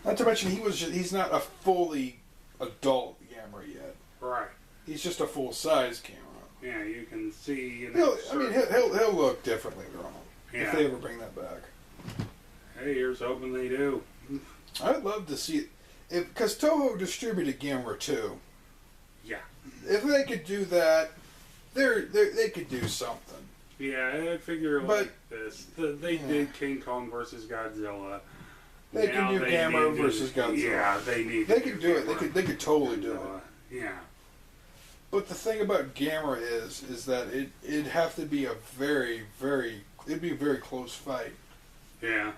Not to mention he's not a fully adult Gamera yet. Right. He's just a full size Gamera. Yeah, you can see. He'll look different later on if they ever bring that back. Hey, here's hoping they do. I'd love to see it because Toho distributed Gamera 2. Yeah. If they could do that, they could do something. Yeah, I figure like this. They did King Kong versus Godzilla. They can do Gamera versus Godzilla. Yeah, they need. They could do it. They could totally do it. Yeah. But the thing about Gamera is that it'd have to be it'd be a very close fight. Yeah.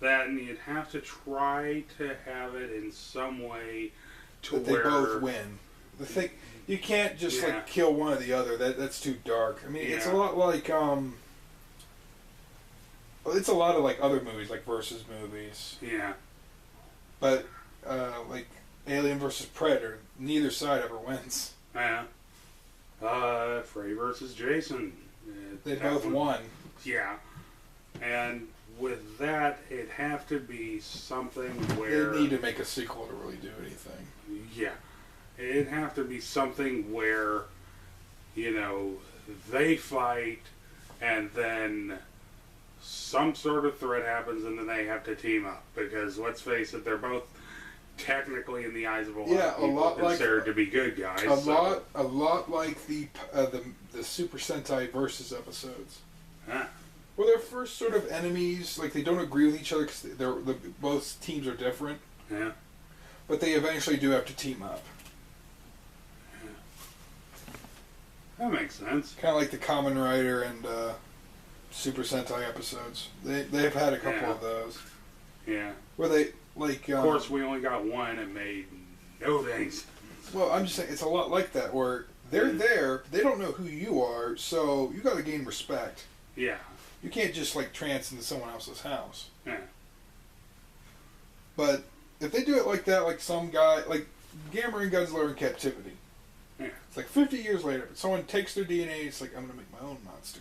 That, and you'd have to try to have it in some way to that they both win. The thing, you can't just like kill one or the other. That's too dark. I mean, it's a lot like it's a lot of like other movies, like versus movies. Yeah. But like Alien versus Predator, neither side ever wins. Yeah. Freddy versus Jason. They both won. Yeah. And with that, it'd have to be something where... They need to make a sequel to really do anything. Yeah. It'd have to be something where, you know, they fight and then some sort of threat happens and then they have to team up. Because, let's face it, they're both technically, in the eyes of a lot of people, considered to be good guys. A lot like the Super Sentai Versus episodes. Huh. Well, they're first sort of enemies, like they don't agree with each other because both teams are different. Yeah. But they eventually do have to team up. Yeah. That makes sense. Kind of like the Kamen Rider and Super Sentai episodes. They've had a couple of those. Yeah. Where they, like... of course, we only got one and made no things. Well, I'm just saying, it's a lot like that, where they're there, they don't know who you are, so you got to gain respect. Yeah. You can't just, like, trance into someone else's house. Yeah. But if they do it like that, like some guy, like Gamera and Godzilla are in captivity. Yeah. It's like 50 years later, but someone takes their DNA, it's like, I'm going to make my own monster.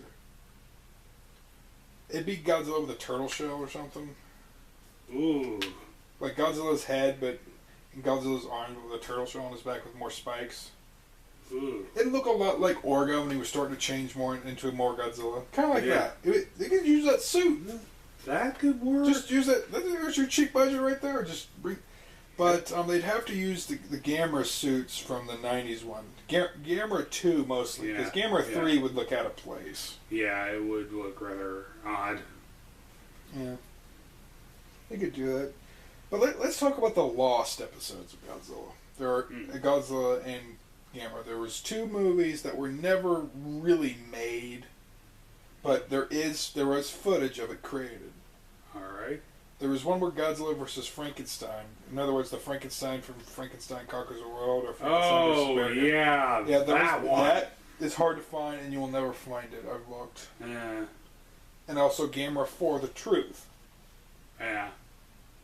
It'd be Godzilla with a turtle shell or something. Ooh. Like Godzilla's head, but in Godzilla's arms with a turtle shell on his back with more spikes. Ooh. It'd look a lot like Orga when he was starting to change more into more Godzilla. Kind of like that. They could use that suit. That could work. Just use that. There's your cheap budget right there. Just bring. But they'd have to use the Gamera suits from the 90s one. Gamera 2 mostly. Because Gamera 3 would look out of place. Yeah, it would look rather odd. Yeah. They could do that. But let's talk about the lost episodes of Godzilla. There are Godzilla and Gamera. There was 2 movies that were never really made, but there was footage of it created. All right. There was one where Godzilla versus Frankenstein. In other words, the Frankenstein from Frankenstein Conquers the World, or Frankenstein versus America. Yeah, that one. That is hard to find, and you will never find it. I've looked. Yeah. And also Gamera 4: The Truth. Yeah.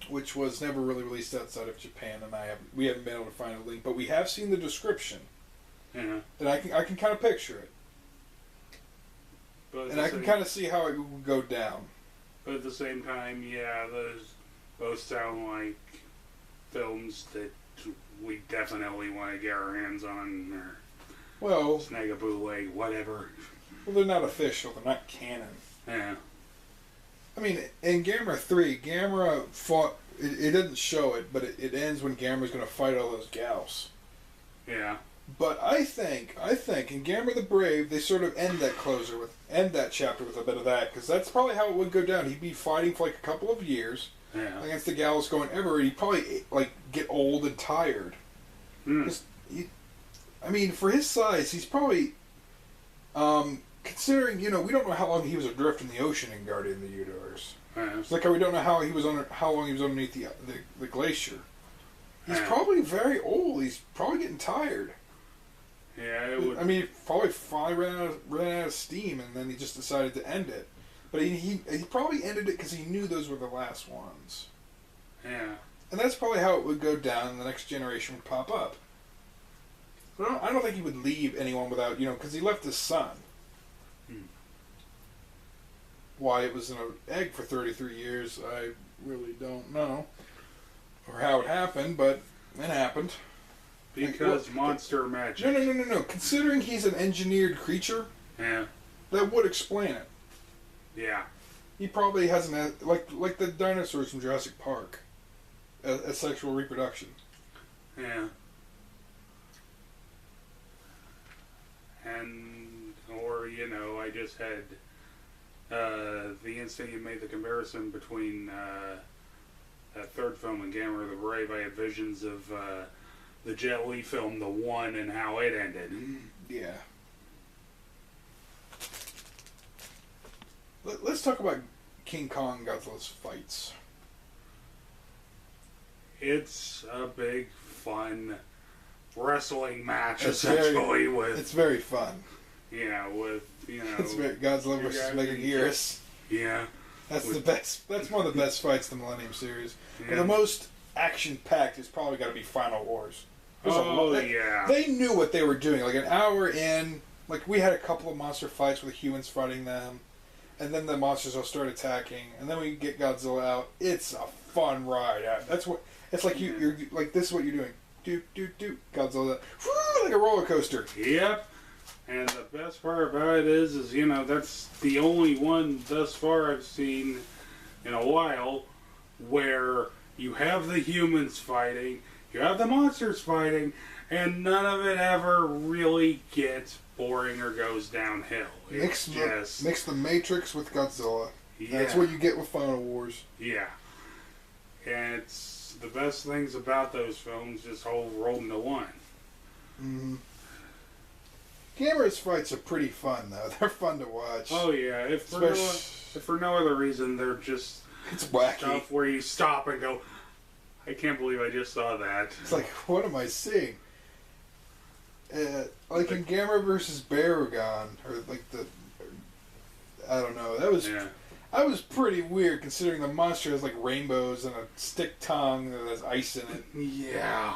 Which was never really released outside of Japan, and we haven't been able to find a link, but we have seen the description. Yeah. And I can kind of picture it. But and I can kind of see how it would go down. But at the same time, yeah, those both sound like films that we definitely want to get our hands on, or snag a bootleg, whatever. Well, they're not official. They're not canon. Yeah. I mean, in Gamera 3, Gamera fought... It didn't show it, but it ends when Gamera's going to fight all those gals. Yeah. But I think in Gamera the Brave, they sort of end that chapter with a bit of that, because that's probably how it would go down. He'd be fighting for like a couple of years against the gals going everywhere. He'd probably like get old and tired. I mean, for his size, he's probably considering, we don't know how long he was adrift in the ocean in Guardian of the Universe. It's like how we don't know how long he was underneath the glacier. He's probably very old. He's probably getting tired. Yeah, it would. I mean, he probably ran out of steam, and then he just decided to end it. But he probably ended it because he knew those were the last ones. Yeah. And that's probably how it would go down, and the next generation would pop up. But I don't think he would leave anyone without, because he left his son. Why it was in an egg for 33 years, I really don't know. or how it happened, but it happened. Because Like, monster magic. No. Considering he's an engineered creature, Yeah. that would explain it. Yeah. He probably hasn't had, like the dinosaurs from Jurassic Park, a sexual reproduction. Yeah. And, or, I just had, the instant you made the comparison between, that third film and Gamma the Brave, I had visions of, the Jet Li film, The One, and how it ended. Yeah. Let's talk about King Kong Godzilla's fights. It's a big, fun wrestling match, It's essentially, it's very fun. It's very Godzilla versus Megaguirus. Yeah. That's the best. That's one of the best fights in the Millennium series. Yeah. But the most action-packed is probably got to be Final Wars. Yeah. They knew what they were doing. Like an hour in, like we had a couple of monster fights with humans fighting them, and then the monsters will start attacking, and then we get Godzilla out. It's a fun ride. That's what. It's like you're like this is what you're doing. Do Godzilla, whoo, like a roller coaster. Yep. And the best part about it is that's the only one thus far I've seen in a while where you have the humans fighting, you have the monsters fighting, and none of it ever really gets boring or goes downhill. Mix the Matrix with Godzilla. Yeah. That's what you get with Final Wars. Yeah. And it's the best things about those films just all rolled into one. Mm-hmm. Gamera's fights are pretty fun, though. They're fun to watch. Oh, yeah. If for no other reason, they're just it's wacky stuff where you stop and go, I can't believe I just saw that. It's like, what am I seeing? Like in Gamera versus Barugon, or like I don't know. That was pretty weird considering the monster has like rainbows and a stick tongue that has ice in it. Yeah.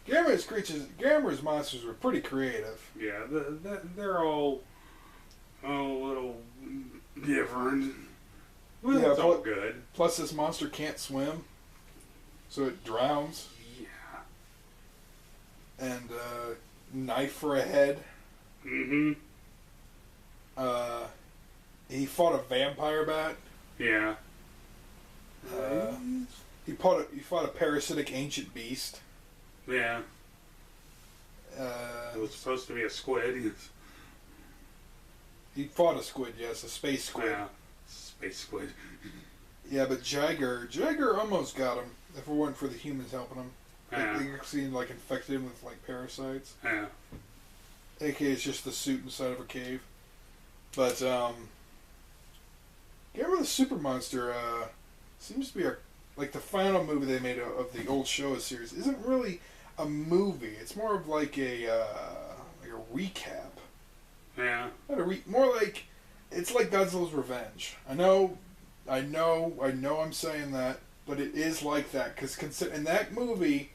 Gamera's monsters were pretty creative. Yeah, they're all a little different. Well, yeah, it's all good. Plus, this monster can't swim, so it drowns. Yeah. And knife for a head. Mm-hmm. He fought a vampire bat. Yeah. He fought a parasitic ancient beast. Yeah. It was supposed to be a squid. He fought a squid, yes, a space squid. Yeah. Space squid. Yeah, but Jagger almost got him if it weren't for the humans helping him. Yeah. They actually infected him with parasites. Yeah. AKA it's just the suit inside of a cave. But Gamera the Super Monster seems to be the final movie they made of the old Showa series isn't really a movie. It's more of like a recap. Yeah. More like it's like Godzilla's Revenge. I know I'm saying that, but it is like that because in that movie,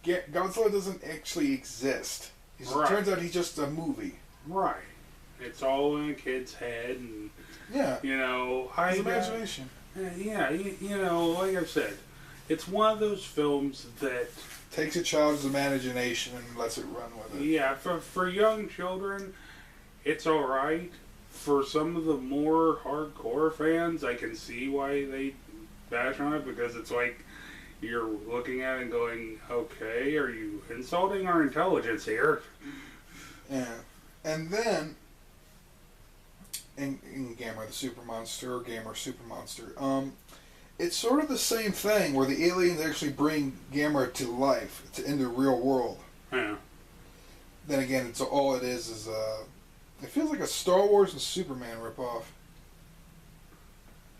Godzilla doesn't actually exist. It turns out he's just a movie. Right. It's all in a kid's head, and yeah, his imagination. Yeah, like I've said, it's one of those films that takes a child's imagination and lets it run with it. Yeah, for young children, it's all right. For some of the more hardcore fans, I can see why they bash on it because it's like you're looking at it and going, "Okay, are you insulting our intelligence here?" Yeah, and then in Gamera the Super Monster or Gamera Super Monster, it's sort of the same thing where the aliens actually bring Gamera to life, in the real world. Yeah. Then again, it's all it is it feels like a Star Wars and Superman ripoff.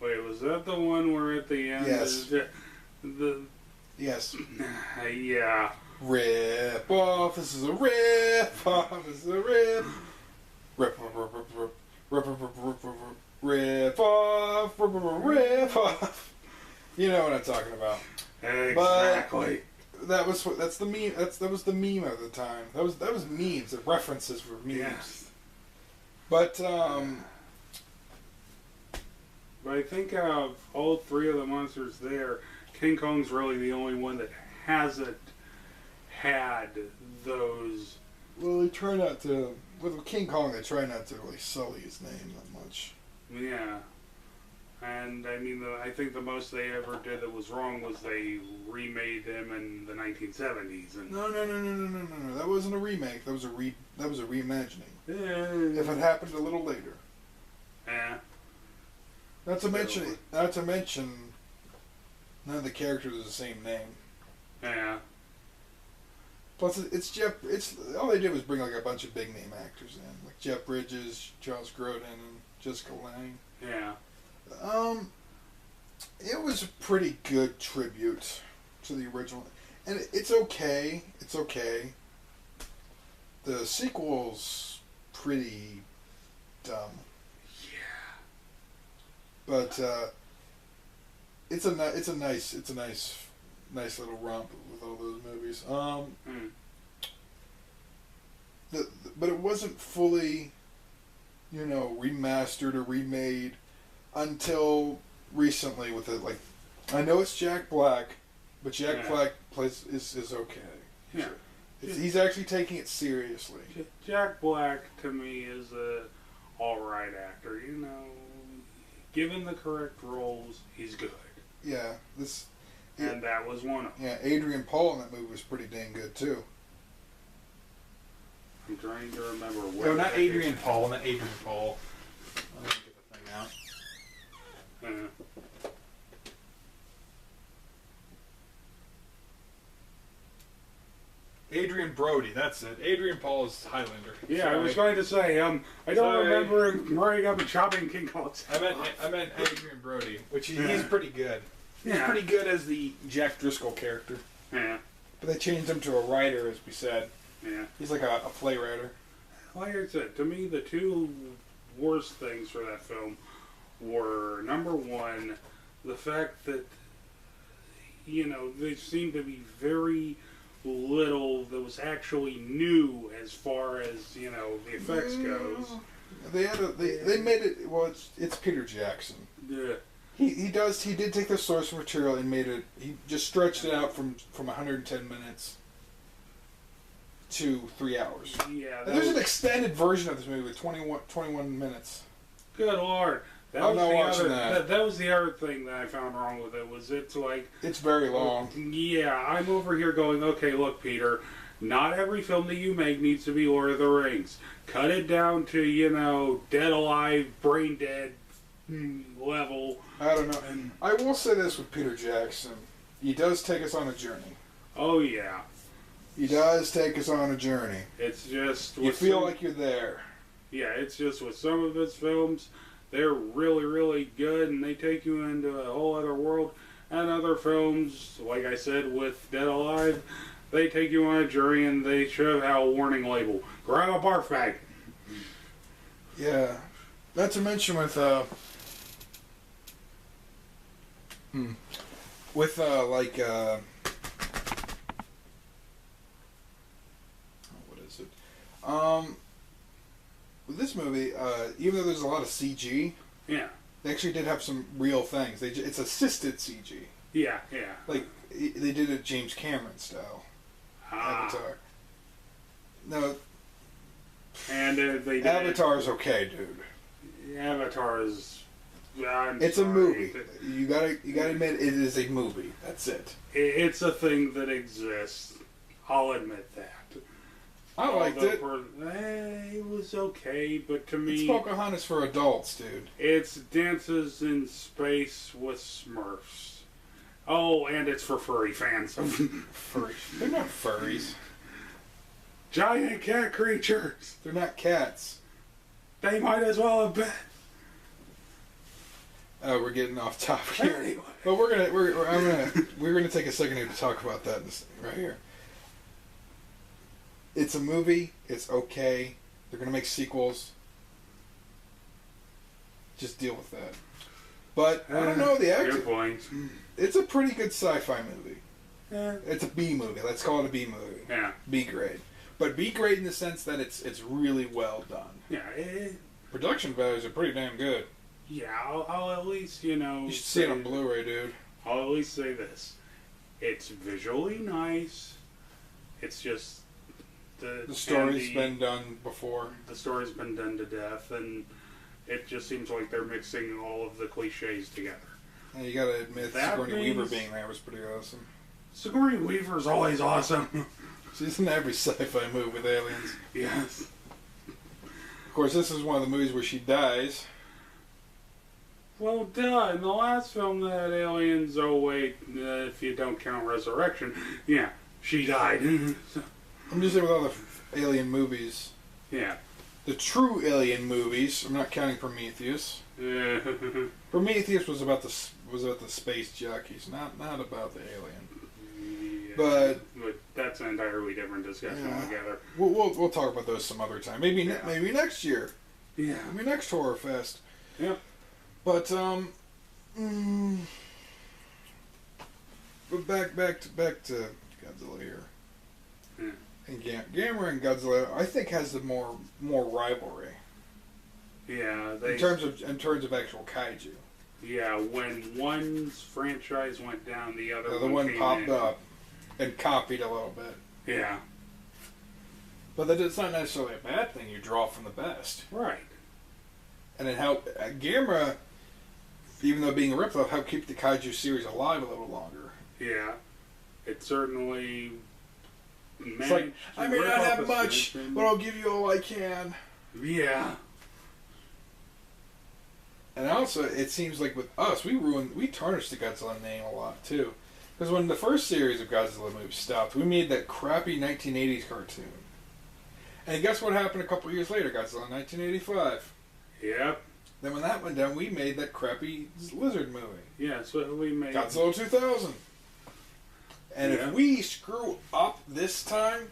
Wait, was that the one where at the end? Yes. Yes. Yeah. Rip off. This is a rip off. This is a rip. Rip off. Rip off. You know what I'm talking about. Exactly. But that's the meme. That was the meme at the time. That was memes. The references were memes. Yes. But But I think out of all three of the monsters there, King Kong's really the only one that hasn't had those. Well, they try not to. With King Kong, they try not to really sully his name that much. Yeah. And I mean, I think the most they ever did that was wrong was they remade him in the 1970s. And No. That wasn't a remake. That was a reimagining. yeah. If it happened a little later. Yeah. Not to mention, none of the characters are the same name. Yeah. Plus, it's Jeff. It's all they did was bring like a bunch of big name actors in, like Jeff Bridges, Charles Grodin, and Jessica Lange. Yeah. It was a pretty good tribute to the original, and it's okay. It's okay. The sequel's pretty dumb. But it's a nice little romp with all those movies. But it wasn't fully, remastered or remade until recently. With it, like, I know it's Jack Black, but Jack Black is okay. Yeah. He's actually taking it seriously. Jack Black to me is a all right actor. Given the correct roles, he's good. Yeah, and that was one of them. Yeah, Adrian Paul in that movie was pretty dang good too. I'm trying to remember where. No, not Adrian Paul. Let me get the thing out. Adrian Brody, that's it. Adrian Paul is Highlander. Yeah, sorry. I was going to say, I don't remember him growing up and chopping King Kong's. I meant Adrian Brody, which he's pretty good. He's pretty good as the Jack Driscoll character. Yeah. But they changed him to a writer, as we said. Yeah. He's like a playwriter. Like I said, to me, the two worst things for that film were, number one, the fact that, they seemed to be very little that was actually new as far as the effects goes. They made it. Well, it's Peter Jackson. Yeah. He did take the source material and made it. He just stretched it out from 110 minutes to 3 hours. Yeah. And there's an extended version of this movie with 21 minutes. Good Lord. I'm not watching that. That was the other thing that I found wrong with it. It's like, it's very long. Yeah, I'm over here going, okay, look, Peter, not every film that you make needs to be Lord of the Rings. Cut it down to dead alive, brain dead level. I don't know. And I will say this with Peter Jackson: he does take us on a journey. Oh yeah, he does take us on a journey. It's just you feel like you're there. Yeah, it's just with some of his films. They're really, really good, and they take you into a whole other world. And other films, like I said, with Dead Alive, they take you on a journey, and they should have a warning label. Grab a barf bag. Yeah. Not to mention with, what is it? With this movie, even though there's a lot of CG, yeah, they actually did have some real things. It's assisted CG. Yeah. Like they did it James Cameron style. Avatar. No. And they did Avatar's okay, dude. Avatar is. It's a movie. You gotta admit it is a movie. That's it. It's a thing that exists. I'll admit that. I liked it. It was okay, but to me... It's Pocahontas for adults, dude. It's Dances in Space with Smurfs. Oh, and it's for furry fans. Furry. They're not furries. Giant cat creatures. They're not cats. They might as well have been. Oh, we're getting off topic here. Anyway. But we're gonna take a second here to talk about that right here. It's a movie. It's okay. They're going to make sequels. Just deal with that. But, I don't know, the acting... Good point. It's a pretty good sci-fi movie. Yeah. It's a B movie. Let's call it a B movie. Yeah. B grade. But B grade in the sense that it's really well done. Yeah. Production values are pretty damn good. yeah, I'll at least, you know... You should see it on Blu-ray, dude. I'll at least say this. It's visually nice. It's just... The story's been done before. The story's been done to death, and it just seems like they're mixing all of the cliches together. And you gotta admit, Sigourney Weaver being there was pretty awesome. Sigourney Weaver's always awesome. She's in every sci-fi movie with aliens. Yes. Of course, this is one of the movies where she dies. Well, duh. In the last film that had aliens, oh wait, if you don't count Resurrection, yeah, she died. I'm just saying with all the alien movies. Yeah. The true alien movies. I'm not counting Prometheus. Yeah. Prometheus was about the space jockeys, not about the alien. Yeah, but that's an entirely different discussion altogether. We'll talk about those some other time. Maybe next year. Yeah. Maybe next Horror Fest. Yeah. But but back to Godzilla here. Yeah. And Gamera and Godzilla, I think, has the more rivalry. Yeah, in terms of actual kaiju. Yeah, when one's franchise went down, the other one popped up and copied a little bit. Yeah. But it's not necessarily a bad thing. You draw from the best. Right. And it helped Gamera, even though being a ripoff, helped keep the kaiju series alive a little longer. Yeah. It certainly It's like, I may not have much, but I'll give you all I can. Yeah. And also, it seems like with us, we tarnished the Godzilla name a lot, too. Because when the first series of Godzilla movies stopped, we made that crappy 1980s cartoon. And guess what happened a couple years later? Godzilla 1985. Yep. Then when that went down, we made that crappy lizard movie. Yeah, so we made... Godzilla 2000. And if we screw up this time,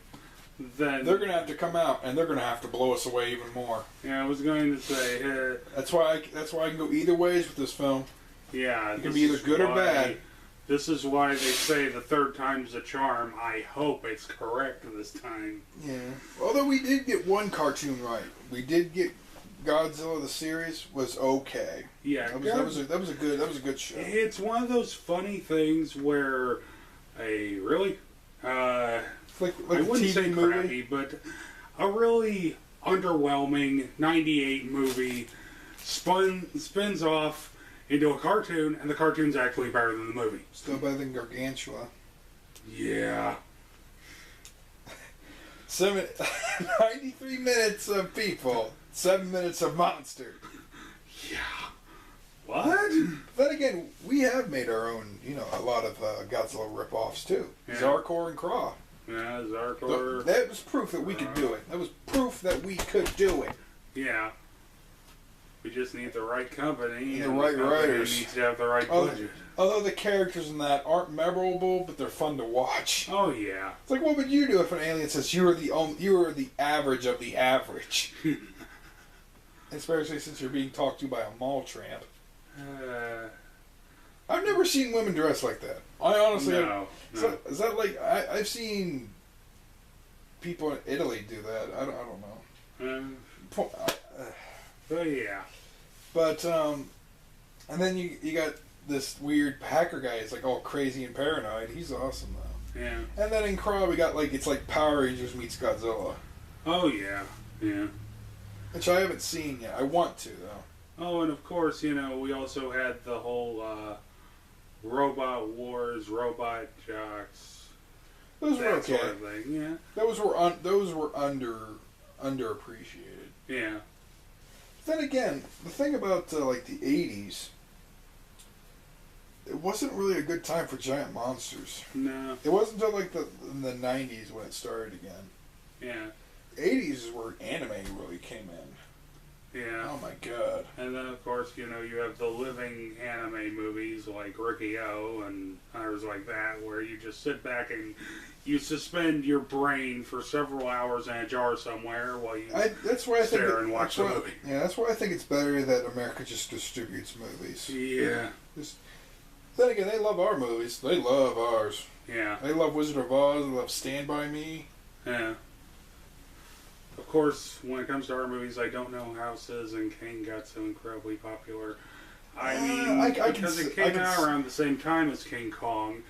then they're going to have to come out and they're going to have to blow us away even more. Yeah, I was going to say... That's why I can go either ways with this film. Yeah. It can be either good or bad. This is why they say the third time's a charm. I hope it's correct this time. Yeah. Although we did get one cartoon right. We did get Godzilla the series was okay. Yeah. That was a good show. It's one of those funny things where a really like I wouldn't TV say movie. crappy, but a really underwhelming 98 movie spins off into a cartoon, and the cartoon's actually better than the movie. Still better than Gargantua. Yeah. 93 minutes of people, 7 minutes of monster. Yeah. What? Then again, we have made our own, a lot of Godzilla rip-offs too. Yeah. Zarkor and Kra. Yeah, Zarkor. That was proof that we could do it. That was proof that we could do it. Yeah. We just need the right company. And the right writers. Needs to have the right budget. Although the characters in that aren't memorable, but they're fun to watch. Oh yeah. It's like, what would you do if an alien says you are the average of the average? Especially since you're being talked to by a mall tramp. I've never seen women dressed like that. I honestly no. Is that like I've seen people in Italy do that. I don't know. But yeah. But and then you got this weird hacker guy. He's like all crazy and paranoid. He's awesome though. Yeah. And then in Kra we got it's like Power Rangers meets Godzilla. Oh yeah. Yeah. Which I haven't seen yet. I want to though. Oh, and of course, we also had the whole Robot Wars, Robot Jocks. Those were okay. Sort of thing. Yeah. Those were underappreciated. Yeah. Then again, the thing about the 80s, it wasn't really a good time for giant monsters. No. It wasn't until the 90s when it started again. Yeah. 80s is where anime really came in. Yeah. Oh my god. And then of course, you have the living anime movies like Riki-Oh and others like that, where you just sit back and you suspend your brain for several hours in a jar somewhere while you stare and watch the movie. Yeah, that's why I think it's better that America just distributes movies. Yeah. Then again, they love our movies. They love ours. Yeah. They love Wizard of Oz. They love Stand By Me. Yeah. Of course, when it comes to our movies, I don't know how Citizen Kane got so incredibly popular. I mean, because it came out around the same time as King Kong,